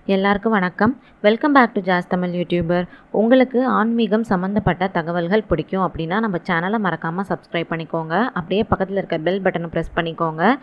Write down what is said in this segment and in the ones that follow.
எல்லாருக்கும் வணக்கம். Welcome back to Jaas Tamil YouTuber. உங்களுக்கு ஆன்மீகம் சம்மந்தப்பட்ட தகவல்கள் பிடிக்கும் அப்படின்னா நம்ம சேனலை மறக்காமல் சப்ஸ்கிரைப் பண்ணிக்கோங்க. அப்படியே பக்கத்தில் இருக்க பெல் பட்டனை ப்ரெஸ் பண்ணிக்கோங்க.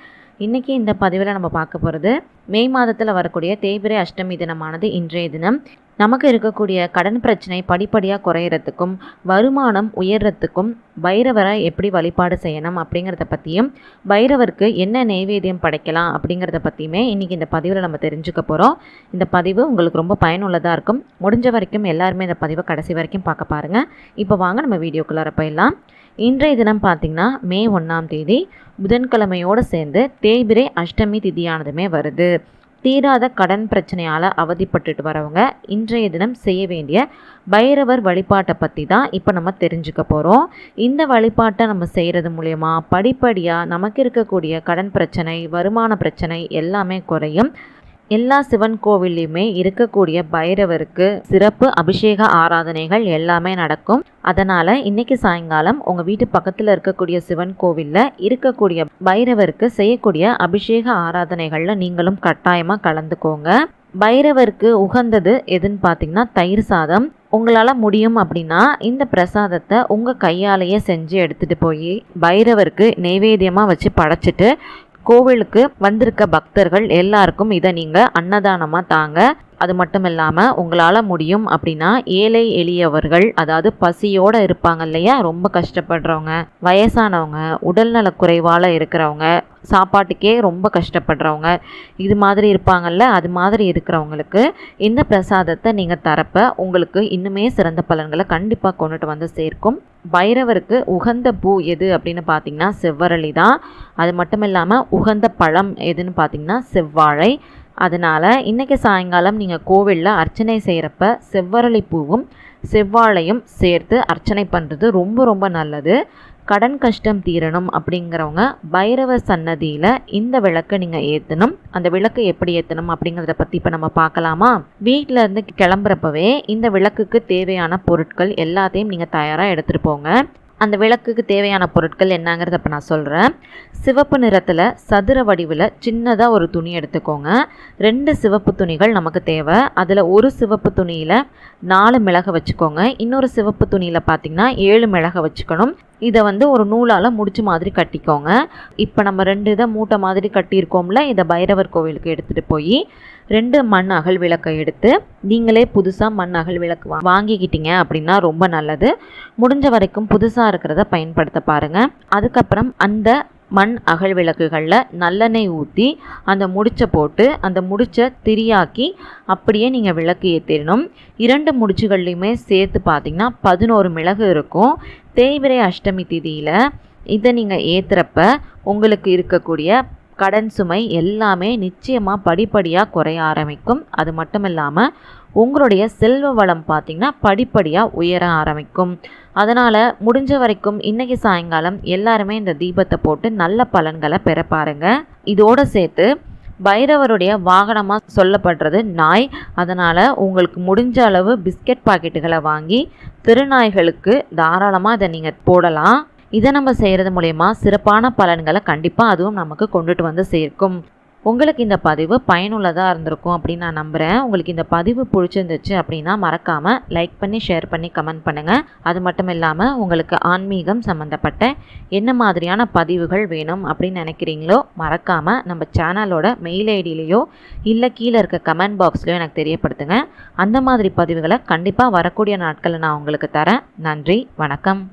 இன்றைக்கி இந்த பதிவில் நம்ம பார்க்க போகிறது மே மாதத்தில் வரக்கூடிய தேய்பிறை அஷ்டமி தினமானது இன்றைய தினம். நமக்கு இருக்கக்கூடிய கடன் பிரச்சனை படிப்படியாக குறையிறதுக்கும் வருமானம் உயர்றதுக்கும் பைரவரை எப்படி வழிபாடு செய்யணும் அப்படிங்கிறத பற்றியும் பைரவருக்கு என்ன நெய்வேத்தியம் படைக்கலாம் அப்படிங்கிறத பற்றியுமே இன்றைக்கி இந்த பதிவில் நம்ம தெரிஞ்சுக்க போகிறோம். இந்த பதிவு உங்களுக்கு ரொம்ப பயனுள்ளதாக இருக்கும். முடிஞ்ச வரைக்கும் எல்லாருமே இந்த பதிவை கடைசி வரைக்கும் பார்க்க பாருங்கள். இப்போ வாங்க நம்ம வீடியோக்குள்ளார போயிடலாம். இன்றைய தினம் பார்த்திங்கன்னா மே 1ஆம் தேதி புதன்கிழமையோடு சேர்ந்து தேய்பிறை அஷ்டமி திதியானதுமே வருது. தீராத கடன் பிரச்சனையால் அவதிப்பட்டுட்டு வரவங்க இன்றைய தினம் செய்ய வேண்டிய பைரவர் வழிபாட்டை பற்றி தான் இப்போ நம்ம தெரிஞ்சுக்க போகிறோம். இந்த வழிபாட்டை நம்ம செய்கிறது மூலயமா படிப்படியாக நமக்கு இருக்கக்கூடிய கடன் பிரச்சனை, வருமான பிரச்சனை எல்லாமே குறையும். எல்லா சிவன் கோவில்லையுமே இருக்கக்கூடிய பைரவருக்கு சிறப்பு அபிஷேக ஆராதனைகள் எல்லாமே நடக்கும். அதனால் இன்றைக்கி சாயங்காலம் உங்கள் வீட்டு பக்கத்தில் இருக்கக்கூடிய சிவன் கோவிலில் இருக்கக்கூடிய பைரவருக்கு செய்யக்கூடிய அபிஷேக ஆராதனைகளில் நீங்களும் கட்டாயமாக கலந்துக்கோங்க. பைரவருக்கு உகந்தது எதுன்னு பார்த்தீங்கன்னா தயிர் சாதம். உங்களால் முடியும் அப்படின்னா இந்த பிரசாதத்தை உங்கள் கையாலேயே செஞ்சு எடுத்துகிட்டு போய் பைரவருக்கு நெய்வேத்தியமாக வச்சு படைச்சிட்டு கோவிலுக்கு வந்திருக்க பக்தர்கள் எல்லாருக்கும் இதை நீங்கள் அன்னதானமாக தாங்க. அது மட்டும் இல்லாமல் உங்களால் முடியும் அப்படின்னா ஏழை எளியவர்கள், அதாவது பசியோடு இருப்பாங்க இல்லையா, ரொம்ப கஷ்டப்படுறவங்க, வயசானவங்க, உடல்நல குறைவால் இருக்கிறவங்க, சாப்பாட்டுக்கே ரொம்ப கஷ்டப்படுறவங்க, இது மாதிரி இருப்பாங்கல்ல, அது மாதிரி இருக்கிறவங்களுக்கு இந்த பிரசாதத்தை நீங்கள் தரப்ப உங்களுக்கு இன்னுமே சிறந்த பலன்களை கண்டிப்பாக கொண்டுட்டு வந்து சேர்க்கும். பைரவருக்கு உகந்த பூ எது அப்படின்னு பார்த்தீங்கன்னா செவ்வரளி தான். அது மட்டும் இல்லாமல் உகந்த பழம் எதுன்னு பார்த்தீங்கன்னா செவ்வாழை. அதனால் இன்றைக்கி சாயங்காலம் நீங்கள் கோவிலில் அர்ச்சனை செய்கிறப்ப செவ்வரளி பூவும் செவ்வாழையும் சேர்த்து அர்ச்சனை பண்ணுறது ரொம்ப ரொம்ப நல்லது. கடன் கஷ்டம் தீரணும் அப்படிங்கிறவங்க பைரவர் சன்னதியில் இந்த விளக்கை நீங்கள் ஏற்றணும். அந்த விளக்கு எப்படி ஏற்றணும் அப்படிங்கிறத பற்றி இப்போ நம்ம பார்க்கலாமா? வீட்டில் இருந்து கிளம்புறப்பவே இந்த விளக்குக்கு தேவையான பொருட்கள் எல்லாத்தையும் நீங்கள் தயாராக எடுத்துகிட்டு போங்க. அந்த விளக்குக்கு தேவையான பொருட்கள் என்னங்கிறத இப்போ நான் சொல்கிறேன். சிவப்பு நிறத்தில் சதுர வடிவில் சின்னதாக ஒரு துணி எடுத்துக்கோங்க. 2 சிவப்பு துணிகள் நமக்கு தேவை. அதில் ஒரு சிவப்பு துணியில் 4 மிளகை வச்சுக்கோங்க. இன்னொரு சிவப்பு துணியில் பார்த்திங்கன்னா 7 மிளகை வச்சுக்கணும். இதை ஒரு நூலால் முடிச்சு மாதிரி கட்டிக்கோங்க. இப்போ நம்ம 2 இதை மூட்டை மாதிரி கட்டியிருக்கோம்ல, இதை பைரவர் கோவிலுக்கு எடுத்துகிட்டு போய் 2 மண் அகல் விளக்கை எடுத்து நீங்களே புதுசாக மண் அகல் விளக்கு வாங்கிக்கிட்டீங்க அப்படின்னா ரொம்ப நல்லது. முடிஞ்ச வரைக்கும் புதுசாக இருக்கிறத பயன்படுத்த பாருங்கள். அதுக்கப்புறம் அந்த மண் அகல் விளக்குகளில் நல்லெண்ணெய் ஊற்றி அந்த முடிச்சை போட்டு அந்த முடிச்சை திரியாக்கி அப்படியே நீங்கள் விளக்கு ஏற்றிடணும். 2 முடிச்சுகள்லையுமே சேர்த்து பார்த்திங்கன்னா 11 மிளகு இருக்கும். தேய்பிறை அஷ்டமி திதியில் இதை நீங்கள் ஏற்றுறப்ப உங்களுக்கு இருக்கக்கூடிய கடன் சுமை எல்லாமே நிச்சயமாக படிப்படியாக குறைய ஆரம்பிக்கும். அது மட்டும் இல்லாமல் உங்களுடைய செல்வ வளம் பார்த்திங்கன்னா படிப்படியாக உயர ஆரம்பிக்கும். அதனால் முடிஞ்ச வரைக்கும் இன்றைக்கி சாயங்காலம் எல்லாருமே இந்த தீபத்தை போட்டு நல்ல பலன்களை பெற பாருங்கள். இதோடு சேர்த்து பைரவருடைய வாகனமாக சொல்லப்படுறது நாய். அதனால் உங்களுக்கு முடிஞ்ச அளவு பிஸ்கட் பாக்கெட்டுகளை வாங்கி திருநாய்களுக்கு தாராளமாக இதை நீங்கள் போடலாம். இதை நம்ம செய்கிறது மூலயமா சிறப்பான பலன்களை கண்டிப்பாக அதுவும் நமக்கு கொண்டுட்டு வந்து சேர்க்கும். உங்களுக்கு இந்த பதிவு பயனுள்ளதாக இருந்திருக்கும் அப்படின்னு நான் நம்புகிறேன். உங்களுக்கு இந்த பதிவு பிடிச்சிருந்துச்சு அப்படின்னா மறக்காமல் லைக் பண்ணி, ஷேர் பண்ணி, கமெண்ட் பண்ணுங்கள். அது மட்டும் இல்லாமல் உங்களுக்கு ஆன்மீகம் சம்மந்தப்பட்ட என்ன மாதிரியான பதிவுகள் வேணும் அப்படின்னு நினைக்கிறீங்களோ மறக்காமல் நம்ம சேனலோட மெயில் ஐடியிலையோ இல்லை கீழே இருக்க கமெண்ட் பாக்ஸ்லையோ எனக்கு தெரியப்படுத்துங்க. அந்த மாதிரி பதிவுகளை கண்டிப்பாக வரக்கூடிய நாட்களில் நான் உங்களுக்கு தரேன். நன்றி, வணக்கம்.